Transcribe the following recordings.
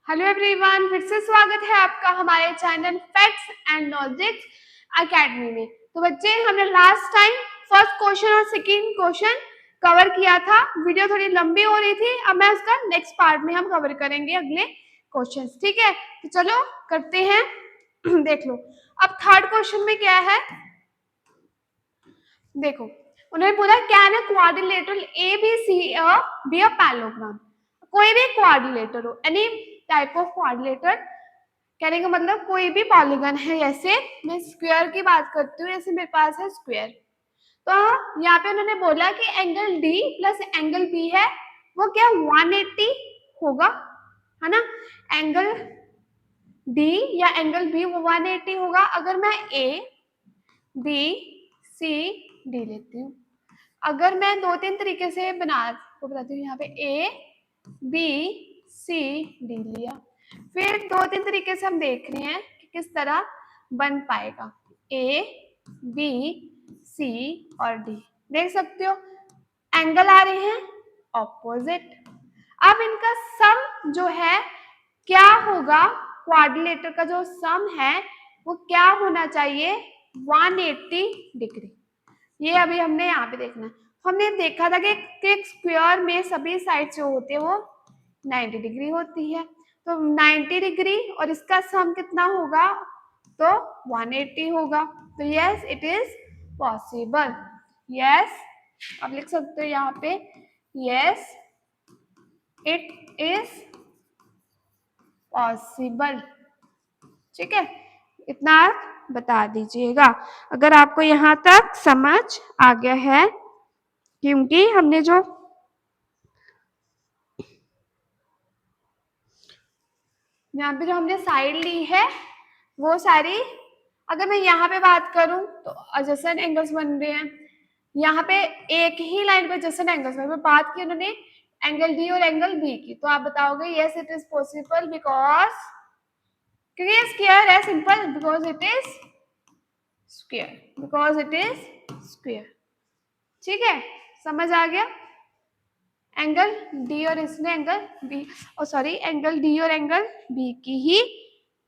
Hello everyone, फिर से स्वागत है आपका हमारे channel facts and knowledge academy में। तो बच्चे, हमने लास्ट टाइम फर्स्ट क्वेश्चन और सेकंड क्वेश्चन कवर किया था। वीडियो थोड़ी लंबी हो रही थी, अब मैं उसका नेक्स्ट पार्ट में हम कवर करेंगे अगले क्वेश्चंस। ठीक है, तो चलो करते हैं। देख लो, अब थर्ड क्वेश्चन में क्या है, देखो। उन्होंने बोला can a quadrilateral A B C be a parallelogram. कोई भी क्वाड्रिलेटर हो, एनी टाइप ऑफ क्वाड्रिलेटर, कहने का मतलब कोई भी पॉलीगन है। जैसे मैं स्क्वायर की बात करती हूँ, जैसे मेरे पास है स्क्वायर, तो यहाँ पे उन्होंने बोला कि angle D plus angle B है, वो क्या 180 होगा, है ना। एंगल डी या एंगल बी वो 180 होगा। अगर मैं ए बी सी डी लेती हूँ, अगर मैं दो तीन तरीके से बताती हूँ, यहाँ पे ए बी सी डी लिया, फिर दो तीन तरीके से हम देख रहे हैं कि किस तरह बन पाएगा ए बी सी और डी। देख सकते हो एंगल आ रहे हैं ऑपोजिट। अब इनका सम जो है क्या होगा, क्वाड्रिलेटर का जो सम है वो क्या होना चाहिए, 180 डिग्री। ये अभी हमने यहाँ पे देखना है। हमने देखा था कि एक स्क्वायर में सभी साइड जो होते हैं वो 90 डिग्री होती है, तो 90 डिग्री और इसका सम कितना होगा, तो 180 होगा। तो yes it is possible. Yes, आप लिख सकते हो यहाँ पे, यस इट इज पॉसिबल। ठीक है, इतना आप बता दीजिएगा अगर आपको यहाँ तक समझ आ गया है, क्योंकि हमने जो यहाँ पे जो हमने साइड ली है वो सारी, अगर मैं यहाँ पे बात करूं तो एडजेसेंट एंगल्स बन रहे हैं। यहाँ पे एक ही लाइन पे एडजेसेंट एंगल्स बन रहे हैं। बात की उन्होंने एंगल डी और एंगल बी की, तो आप बताओगे yes it is possible, because क्योंकि ये स्क्वायर है, simple, because it is square, because it is square. ठीक है, समझ आ गया। एंगल डी और इसने एंगल बी, और सॉरी एंगल डी और एंगल बी की ही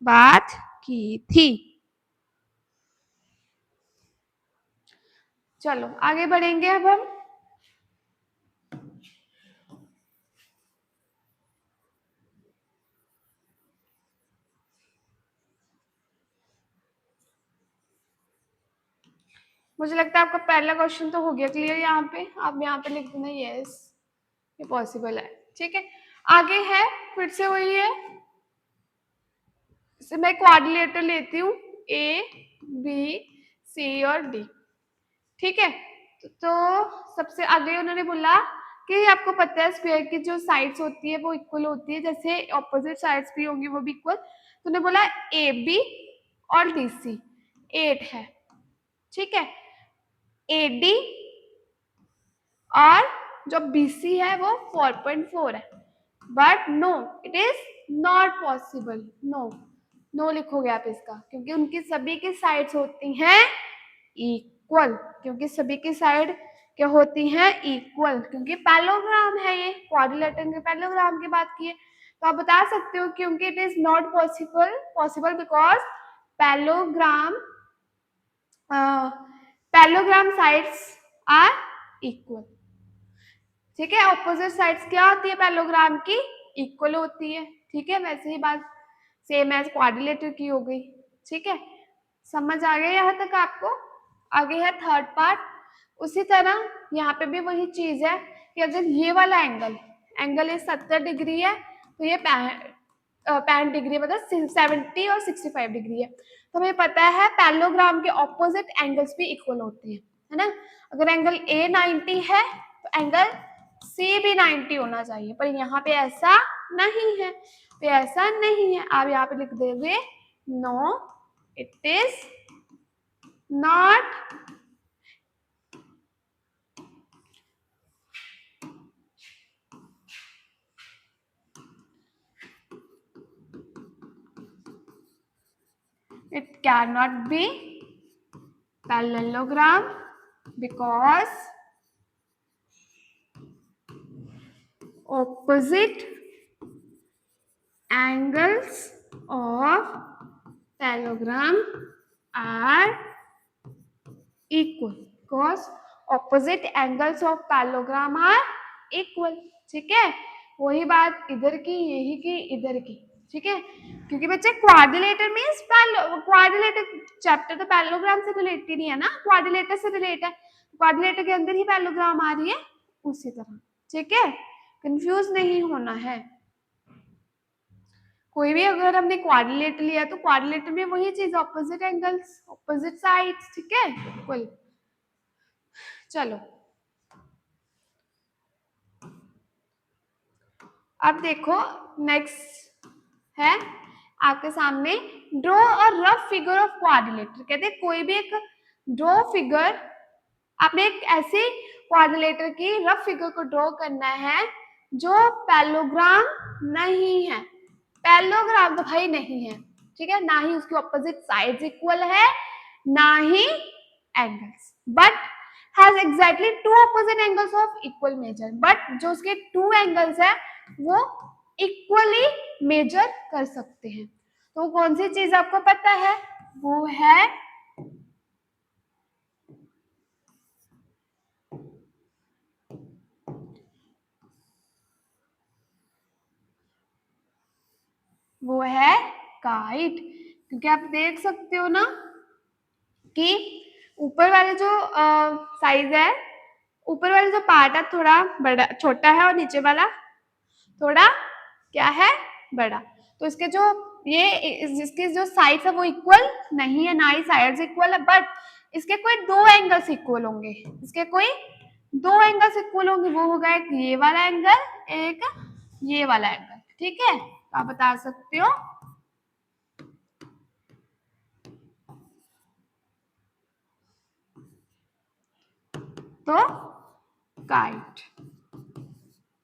बात की थी। चलो आगे बढ़ेंगे अब हम। मुझे लगता है आपका पहला क्वेश्चन तो हो गया क्लियर। यहाँ पे आप यहाँ पे लिख देना यस ये पॉसिबल है। ठीक है, आगे है, फिर से वही है। मैं क्वाड्रिलेटर लेती हूँ ए बी सी और डी। ठीक है, तो सबसे आगे उन्होंने बोला कि आपको पता है स्क्वायर की जो साइड्स होती है वो इक्वल होती है, जैसे ऑपोजिट साइड्स भी होंगी वो भी इक्वल। तो उन्होंने बोला ए बी और डी सी 8 है। ठीक है, ए डी और जो बी सी है वो 4.4 है। But no it is not possible. No no लिखोगे आप इसका, क्योंकि उनकी सभी की साइड्स होती हैं इक्वल, क्योंकि सभी की साइड क्या होती हैं इक्वल, क्योंकि पैरेललोग्राम है, ये क्वाड्रिलेटरल के पैरेललोग्राम की बात की है। तो आप बता सकते हो क्योंकि it is not possible because parallelogram sides are equal. ठीक है, ऑपोजिट साइड्स क्या होती है पैरेललोग्राम की, इक्वल होती है। ठीक है, वैसे ही बात सेम एज क्वाड्रिलेटर की हो गई। ठीक है, समझ आ गया यहाँ तक आपको। आगे है थर्ड पार्ट। उसी तरह यहाँ पे भी वही चीज है कि अगर ये वाला एंगल ये 70 डिग्री है, तो ये 65 डिग्री, मतलब 70 और 65 डिग्री है। तो हमें पता है पैरेललोग्राम के ऑपोजिट एंगल्स भी इक्वल होते हैं, है ना। अगर एंगल ए 90 है तो एंगल सी भी 90 होना चाहिए, पर यहाँ पे ऐसा नहीं है। तो ऐसा नहीं है, आप यहाँ पे लिख देंगे no it is not it cannot be parallelogram because opposite angles of parallelogram are equal because opposite angles of parallelogram are equal. ठीक है, वही बात इधर की यही की इधर की. ठीक है, क्योंकि बच्चे क्वाड्रिलेटर मींस क्वाड्रिलेटर चैप्टर तो पैरेललोग्राम से रिलेटेड ही है ना, क्वाड्रिलेटर से रिलेटेड है, क्वाड्रिलेटर के अंदर ही पैरेललोग्राम आ रही है उसी तरह. ठीक है, कंफ्यूज नहीं होना है. कोई भी अगर हमने क्वाड्रिलेटर लिया तो क्वाड्रिलेटर में वही चीज, ऑपोजिट एंगल्स, ऑपोजिट साइड्स. ठीक है, बिल्कुल. चलो अब देखो नेक्स्ट है आपके सामने, draw a rough figure of quadrilateral. कहते हैं कोई भी एक ड्रॉ फिगर, आपने एक ऐसे क्वाड्रिलेटर की रफ फिगर को ड्रॉ करना है जो पैरेललोग्राम नहीं है. पैरेललोग्राम तो भाई नहीं है. ठीक है, ना ही उसकी ऑपोजिट साइड्स इक्वल है, ना ही angles, but has exactly two opposite angles of equal measure. But जो उसके टू एंगल्स है वो इक्वली मेजर कर सकते हैं. तो कौन सी चीज आपको पता है? वो है काइट. क्योंकि आप देख सकते हो ना कि ऊपर वाले जो साइज है, ऊपर वाला जो पार्ट है थोड़ा बड़ा छोटा है और नीचे वाला थोड़ा क्या है, बड़ा. तो इसके जो ये जिसके जो साइड्स है वो इक्वल नहीं है, ना ही साइड्स इक्वल है, बट इसके कोई दो एंगल्स इक्वल होंगे. इसके कोई दो एंगल्स इक्वल होंगे, वो होगा एक ये वाला एंगल, एक ये वाला एंगल. ठीक है, आप बता सकते हो. तो काइट.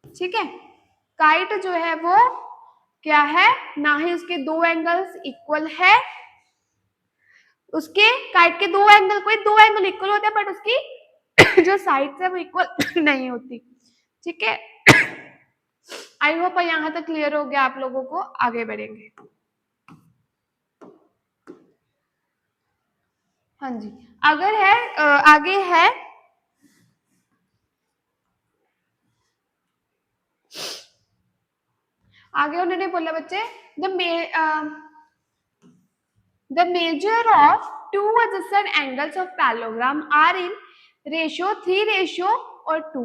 ठीक है, काइट जो है वो क्या है, ना ही उसके दो एंगल्स इक्वल है. उसके काइट के दो एंगल, कोई दो एंगल इक्वल होते हैं बट उसकी जो साइड्स है वो इक्वल नहीं होती. ठीक है, आई होप यहां तक क्लियर हो गया आप लोगों को. आगे बढ़ेंगे. हाँ जी, अगर है आगे है आगे उन्होंने बोला बच्चे the measure of two adjacent angles of parallelogram are in ratio 3 ratio और 2.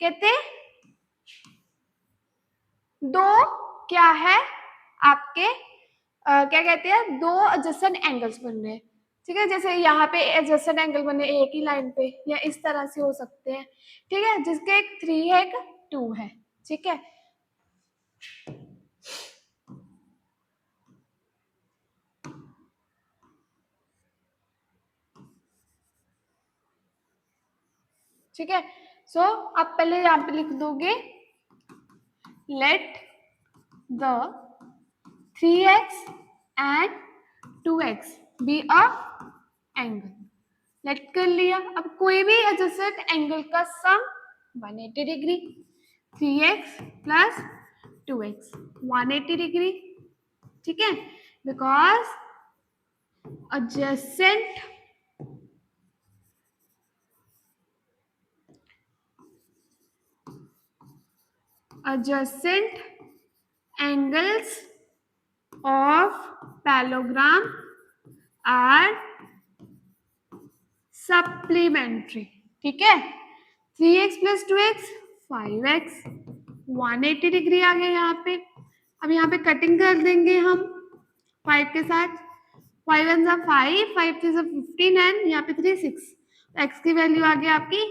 कहते दो क्या है आपके क्या कहते हैं, दो adjacent angles बन रहे हैं. ठीक है, जैसे यहाँ पे adjacent एंगल बने एक ही लाइन पे, या इस तरह से हो सकते हैं. ठीक है, जिसके एक 3 है एक 2 है. ठीक है, ठीक है. सो आप पहले यहाँ पे लिख दोगे let the 3x and 2x be a angle. Let कर लिया. अब कोई भी एडजेसेंट एंगल का सम 180 degree. 3x plus 2x 180 degree. ठीक है, because adjacent angles of parallelogram are supplementary. ठीक है, 3x plus 2x 5x 180 degree आ गया यहाँ पे. अब यहाँ पे कटिंग कर देंगे हम 5 के साथ. 5 1 जा 5, 5 3 जा 15 एंड यहाँ पे 3 6. x की वैल्यू आ गई आपकी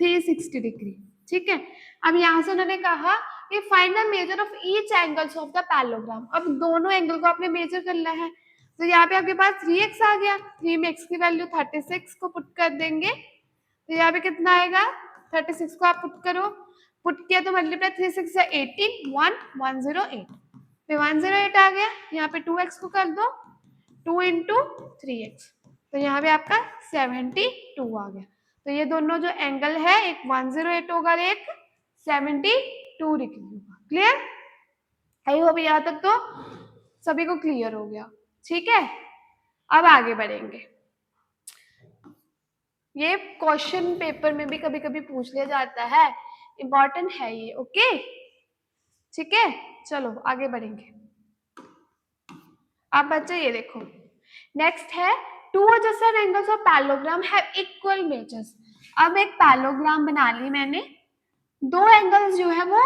360 डिग्री. ठीक है, अब यहाँ से उन्होंने कहा कि find the measure of each angles of the parallelogram. अब दोनों एंगल को आपने मेजर करना है. तो यहाँ पे आपके पास 3x आ गया. 3 में x की वैल्यू 36 को पुट कर देंगे. तो यहाँ पे कितना आएगा, 36 को आप पुट करो. पुट किया तो मल्टीप्लाई 3 6 से 18 108. फिर 108 आ गया. यहाँ पे 2x को कर दो, 2 इंटू 3x. तो यहाँ पे आपका 72 आ गया. तो ये दोनों जो एंगल है एक 108 होगा और एक 72 डिग्री होगा. क्लियर? आई होप यहाँ तक तो सभी को क्लियर हो गया? ठीक है, अब आगे बढ़ेंगे। ये क्वेश्चन पेपर में भी कभी कभी पूछ लिया जाता है, इंपॉर्टेंट है ये। ओके, ठीक है, चलो आगे बढ़ेंगे। अब बच्चे ये देखो, नेक्स्ट है two adjacent angles of parallelogram have equal measures. अब एक पैरेललोग्राम बना ली मैंने, दो एंगल्स जो है वो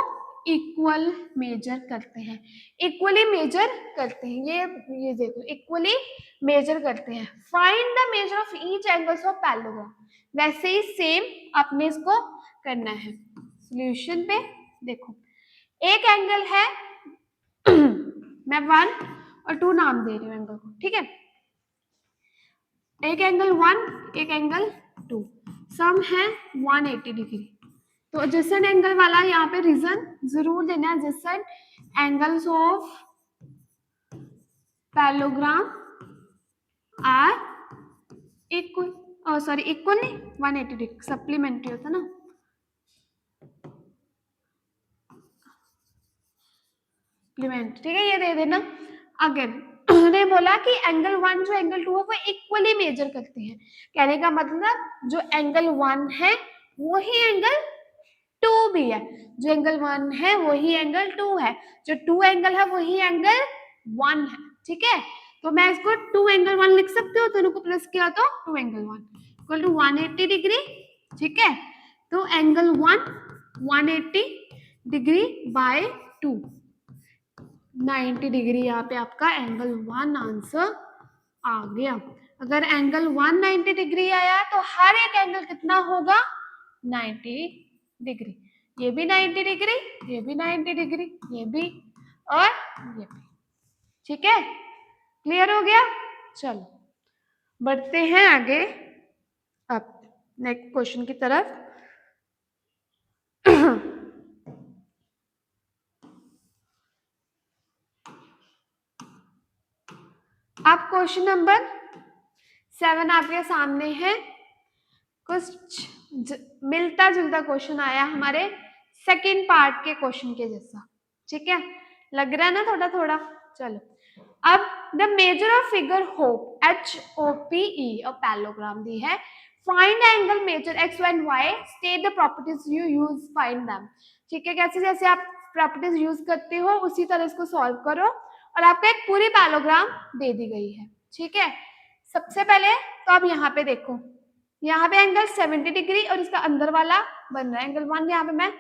इक्वल मेजर करते हैं, इक्वली मेजर करते हैं। ये देखो, इक्वली मेजर करते हैं। Find the measure of each angles of parallelogram. वैसे ही सेम अपने इसको करना है। सॉल्यूशन पे देखो, एक एंगल है मैं 1 और 2 नाम दे रही हूँ एंगल को, ठीक है। एक एंगल 1, एक एंगल 2, सम है 180 डिग्री। तो एडजेसेंट एंगल वाला यहाँ पे रीजन जरूर देना है, adjacent angles of parallelogram are equal, sorry equal नहीं, 180 डिग्री सप्लीमेंट्री होता ना, सप्लीमेंट्री, ठीक है, ये दे देना। अगेन उन्होंने बोला कि एंगल 1 जो एंगल 2 है वो इक्वली मेजर करते हैं। कहने का मतलब जो एंगल 1 है वही एंगल 2 भी है, जो एंगल 1 है वही एंगल 2 है, जो 2 एंगल है वही एंगल 1 है, ठीक है। तो मैं इसको 2 एंगल 1 लिख सकती हूँ, दोनों को प्लस किया तो 2 एंगल 1 इक्वल टू 180 डिग्री, ठीक है। तो एंगल 1 180 डिग्री बाय 2 90 डिग्री, यहाँ पे आपका एंगल 1 आंसर आ गया। अगर एंगल 190 डिग्री आया तो हर एक एंगल कितना होगा, 90 डिग्री। ये भी 90 डिग्री, ये भी 90 डिग्री, ये भी और ये भी, ठीक है, क्लियर हो गया। चलो बढ़ते हैं आगे, अब नेक्स्ट क्वेश्चन की तरफ। अब क्वेश्चन नंबर 7 आपके सामने है। कुछ मिलता जुलता क्वेश्चन आया हमारे सेकेंड पार्ट के क्वेश्चन के जैसा, ठीक है, लग रहा है ना थोड़ा थोड़ा। चलो अब the measure of figure hope HOPE और पैरेललोग्राम दी है। Find angle measure x y and y, state the properties you use find them. ठीक है, कैसे जैसे आप प्रॉपर्टीज यूज करते हो उसी तरह इसको सॉल्व करो, और आपको एक पूरी पैरेललोग्राम दे दी गई है, ठीक है। सबसे पहले तो आप यहाँ पे देखो, यहाँ पे एंगल 70 डिग्री और इसका अंदर वाला बन रहा है एंगल 1, यहाँ पे मैं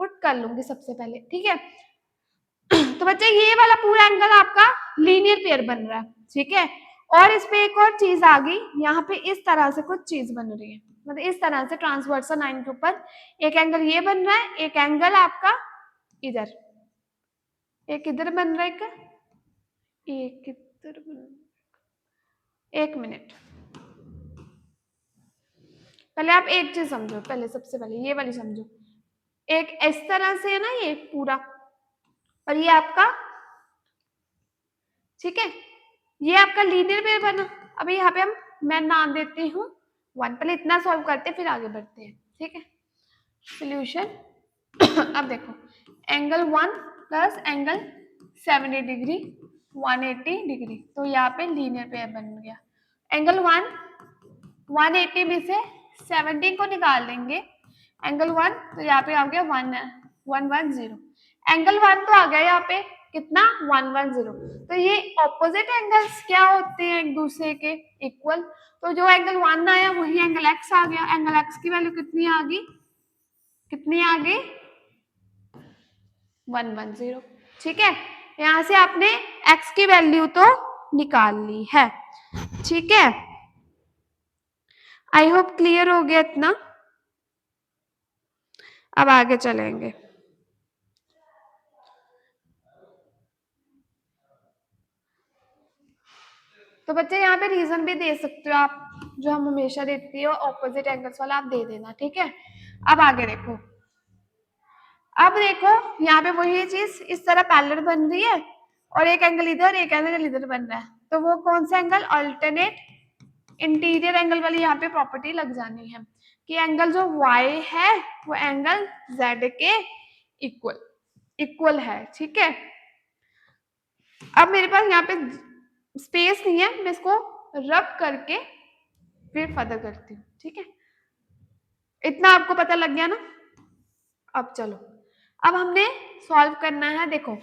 पुट कर लूंगी सबसे पहले, ठीक है। तो बच्चे ये वाला पूरा एंगल आपका लीनियर पेयर बन रहा है, ठीक है। और इसमें एक और चीज आ गई, यहाँ पे इस तरह से कुछ चीज बन रही है, मतलब इस तरह से ट्रांसवर्सल लाइन के ऊपर एक एंगल ये बन रहा है, एक एंगल आपका इधर, एक इधर बन रहा है, एक इधर बन रहा है। एक मिनट, पहले आप एक चीज समझो, पहले सबसे पहले ये वाली समझो। एक इस तरह से है ना ये पूरा, और ये आपका, ठीक है, ये आपका लीनियर पेयर बना। अभी यहाँ पे मैं नाम देती हूँ 1, पहले इतना सॉल्व करते हैं फिर आगे बढ़ते हैं, ठीक है। सॉल्यूशन अब देखो, angle 1 plus angle 70 degree 180 degree, तो यहाँ पे लीनियर पेयर बन गया। एंगल 1 180 में से 70 को निकाल देंगे, एंगल 1 तो यहाँ पे आ गया 110। एंगल 1 तो आ गया यहाँ पे कितना, 110। तो ये ऑपोजिट एंगल्स क्या होते हैं एक दूसरे के, इक्वल। तो जो एंगल 1 आया वही एंगल x आ गया। एंगल x की वैल्यू कितनी आ गई, कितनी आ गई, 110, ठीक है। यहां से आपने x की वैल्यू तो निकाल ली है, ठीक है। आई होप क्लियर हो गया इतना। अब आगे चलेंगे। तो बच्चे यहाँ पे रीजन भी दे सकते हो आप, जो हम हमेशा देती हो ऑपोजिट एंगल्स वाला आप दे देना, ठीक है। अब आगे देखो, अब देखो यहाँ पे वही चीज इस तरह पैरेलल बन रही है, और एक एंगल इधर एक एंगल इधर बन रहा है, तो वो कौन सा एंगल, अल्टरनेट इंटीरियर एंगल वाली यहाँ पे प्रॉपर्टी लग जानी है कि एंगल जो y है वो एंगल z के इक्वल है, ठीक है। अब मेरे पास यहाँ पे स्पेस नहीं है, मैं इसको रब करके फिर फर्दर करती हूँ, ठीक है। इतना आपको पता लग गया ना। अब चलो, अब हमने सॉल्व करना है। देखो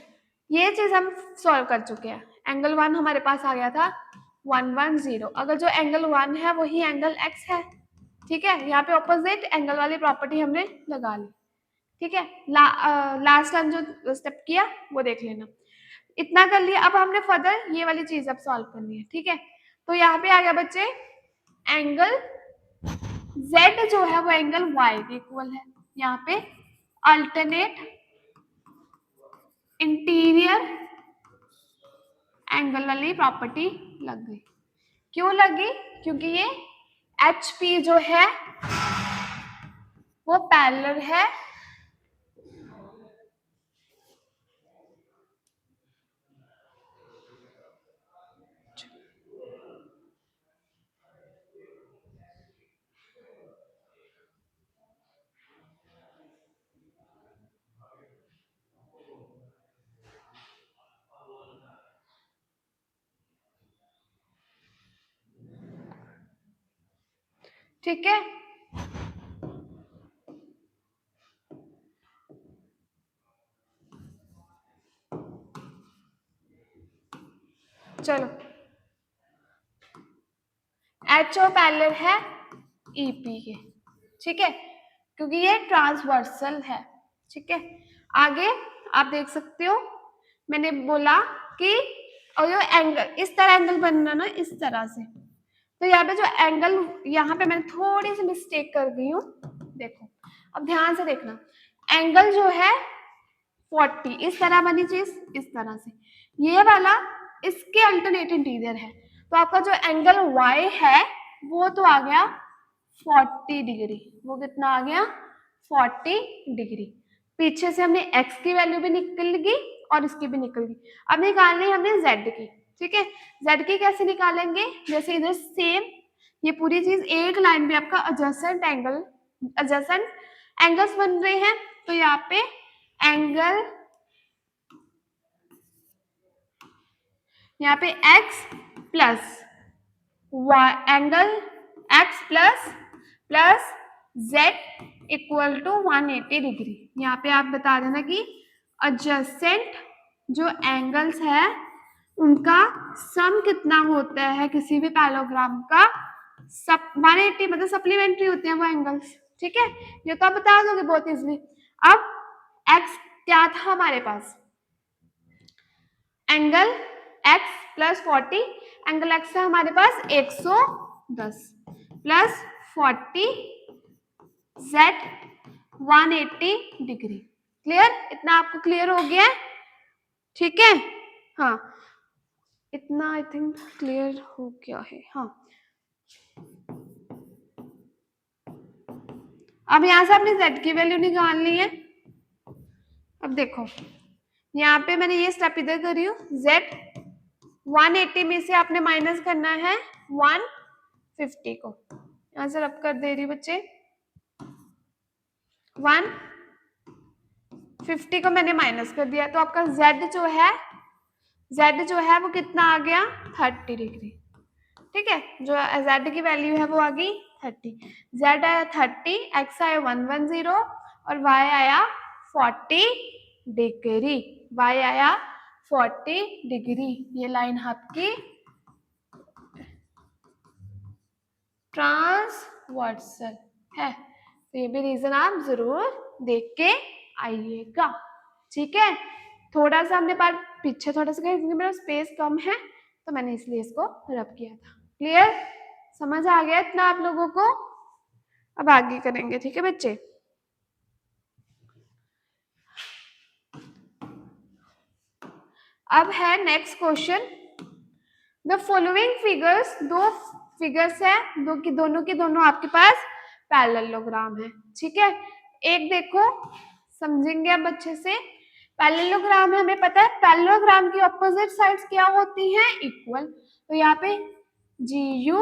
ये चीज हम सॉल्व कर चुके हैं। एंगल 1 हमारे पास आ गया था 110। अगर जो एंगल 1 है वही एंगल x है, ठीक है। यहाँ पे ऑपोजिट एंगल वाली प्रॉपर्टी हमने लगा ली, ठीक है। लास्ट टाइम जो स्टेप किया वो देख लेना। इतना कर लिया। अब हमने फर्दर ये वाली चीज अब सॉल्व करनी है, ठीक है। तो यहाँ पे आ गया बच्चे, एंगल z जो है वो एंगल y के इक्वल है। यहाँ पे अल्टरनेट इंटीरियर एंगल वाली प्रॉपर्टी लग गई। क्यों लगी? क्योंकि ये HP जो है वो पैरेलल है ठीक है। चलो, HO पैरेलल है EP के, ठीक है, क्योंकि ये ट्रांसवर्सल है, ठीक है। आगे आप देख सकते हो, मैंने बोला कि और ये एंगल इस तरह एंगल बनना ना, इस तरह से। तो यहाँ पे जो एंगल, यहाँ पे मैंने थोड़ी सी मिस्टेक कर गई हूँ, देखो अब ध्यान से देखना। एंगल जो है 40 इस तरह बनी चीज, इस तरह से। ये वाला इसके अल्टरनेट इंटीरियर है, तो आपका जो एंगल y है वो तो आ गया 40 डिग्री। वो कितना आ गया? 40 डिग्री। पीछे से हमने x की वैल्यू भी निकल गई और इसकी भी निकल गई। अब निकालनी है हमने z की, ठीक है। z की कैसे निकालेंगे? जैसे इधर सेम ये पूरी चीज एक लाइन में आपका एडजेसेंट एंगल्स बन रहे हैं। तो यहाँ पे एंगल, यहाँ पे x plus y, angle x plus z equal to 180 degree. यहाँ पे आप बता देना कि एडजेसेंट जो एंगल्स है उनका सम कितना होता है किसी भी पैरेललोग्राम का। सब 180 मतलब सप्लीमेंट्री होते हैं वो एंगल्स, ठीक है। ये तो आप बता दोगे बहुत इजली। अब x क्या था हमारे पास? Angle x plus 40, angle x है हमारे पास 110 प्लस 40 z 180 डिग्री। क्लियर? इतना आपको क्लियर हो गया है? ठीक है, हाँ इतना आई थिंक क्लियर हो गया है। हाँ, अब यहां से आपने z की वैल्यू निकालनी है। अब देखो यहाँ पे मैंने ये स्टेप इधर करी हूँ, z 180 में से आपने माइनस करना है 150 को। यहां से रब कर दे रही बच्चे, 150 को मैंने माइनस कर दिया, तो आपका z जो है वो कितना आ गया? 30 डिग्री, ठीक है। जो z की वैल्यू है वो आ गई 30। z आया 30, x आया 110 और y आया 40 डिग्री। y आया 40 डिग्री। ये लाइन आपकी ट्रांसवर्सल है, तो ये भी रीजन आप जरूर देख के आइएगा, ठीक है। थोड़ा सा हमने बार पीछे थोड़ा सा, क्योंकि मेरा स्पेस कम है तो मैंने इसलिए इसको रब किया था। क्लियर? समझ आ गया इतना आप लोगों को? अब आगे करेंगे, ठीक है बच्चे। अब है next question. The following figures, दो फिगर्स है, दोनों की दोनों आपके पास पैरेललोग्राम है, ठीक है। एक देखो, समझेंगे अब अच्छे से। पैरेललोग्राम है, हमें पता है पैरेललोग्राम की ऑपोजिट साइड्स क्या होती हैं? इक्वल। तो यहाँ पे GU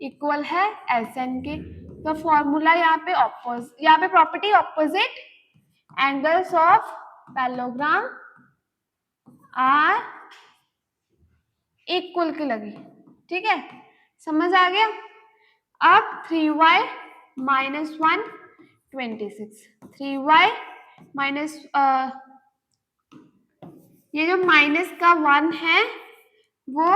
इक्वल है SN के। तो फॉर्मूला यहाँ पे property opposite angles of parallelogram are equal की लगी, ठीक है, समझ आ गया। अब 3y माइनस 1 26, 3y माइनस ये जो माइनस का 1 है वो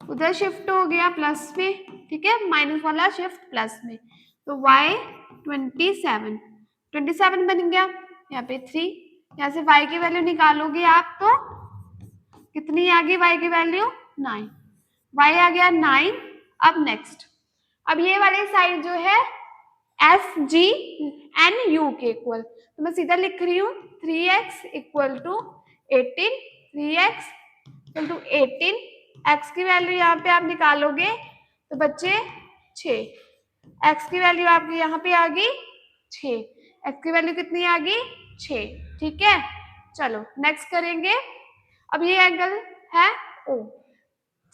उधर शिफ्ट हो गया प्लस में, ठीक है, माइनस वाला शिफ्ट प्लस में, तो y 27 बन गया, यहाँ पे 3, यहाँ से y की वैल्यू निकालोगे आप तो कितनी आ गई y की वैल्यू 9, y आ गया 9। अब नेक्स्ट, अब ये वाली साइड जो है एफ जी एन यू के इक्वल, तो मैं सीधा लिख रही हूँ 3x equal to 18, 3x equal to 18, x की वैल्यू यहाँ पे आप निकालोगे तो बच्चे 6, x की वैल्यू आपकी यहाँ पे आ गई 6, x की वैल्यू कितनी आ गई 6, ठीक है। चलो नेक्स्ट करेंगे, अब ये एंगल है O,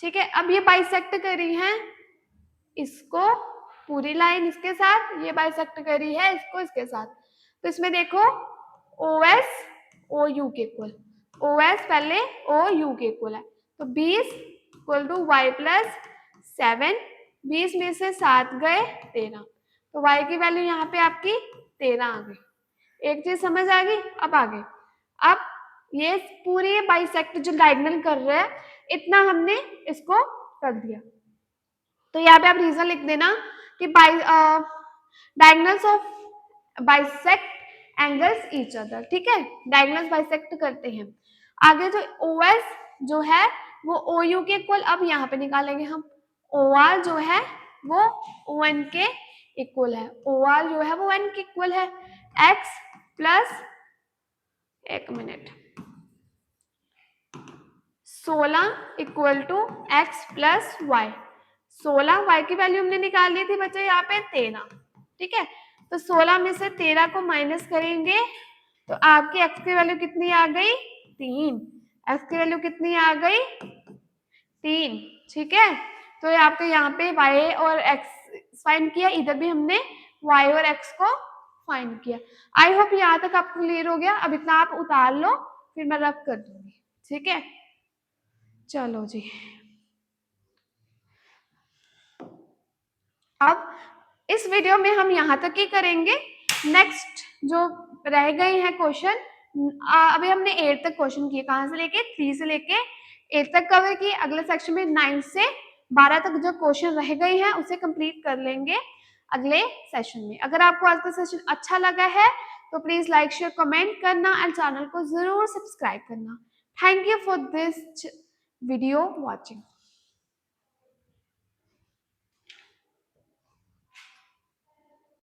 ठीक है, अब ये बाइसेक्ट करी है इसको पूरी लाइन इसके साथ, ये बाइसेक्ट करी है इसको इसके साथ, तो इसमें देखो OS OU के इक्वल, OS पहले OU के इक्वल है, तो 20 इक्वल टू y प्लस 7, 20 में से 7 गए 13, तो y की वैल्यू यहाँ पे आपकी 13 आ गई। एक चीज समझ आ गई। अब आगे, अब ये पूरी बाइसेक्ट जो डायगोनल कर रहे हैं इतना हमने इसको कर दिया, तो यहाँ पे आप रीजन लिख देना कि diagonals of bisect angles each other, ठीक है, डायगोनल्स बाइसेक्ट करते हैं। आगे जो OS जो है वो OU के इक्वल, अब यहाँ पे निकालेंगे हम, OR जो है वो ON के इक्वल है, OR जो है वो N के इक्वल है, x plus 16 equal to x plus y, 16 y की वैल्यू हमने निकाल ली थी बच्चे यहाँ पे 13, ठीक है, तो 16 में से 13 को माइनस करेंगे तो आपकी x की वैल्यू कितनी आ गई 3, x की वैल्यू कितनी आ गई 3, ठीक है। तो ये आपके यहाँ पे y और x फाइंड किया, इधर भी हमने y और x को फाइंड किया। आई होप यहाँ तक आपको क्लियर हो गया। अब इतना आप उतार लो फिर मैं रफ कर दूंगी, ठीक है। चलो जी, अब इस वीडियो में हम यहाँ तक ही करेंगे, नेक्स्ट जो रह गए हैं क्वेश्चन, अभी हमने 8 तक क्वेश्चन किए, कहाँ से लेके 3 से लेके 8 तक कवर किए, अगले सेक्शन में 9 से 12 तक जो क्वेश्चन रह गए हैं उसे कंप्लीट कर लेंगे अगले सेशन में। अगर आपको आज का सेशन अच्छा लगा है तो प्लीज लाइक शेयर कमेंट करना एंड चैनल को जरूर सब्सक्राइब करना। Thank you for this video watching.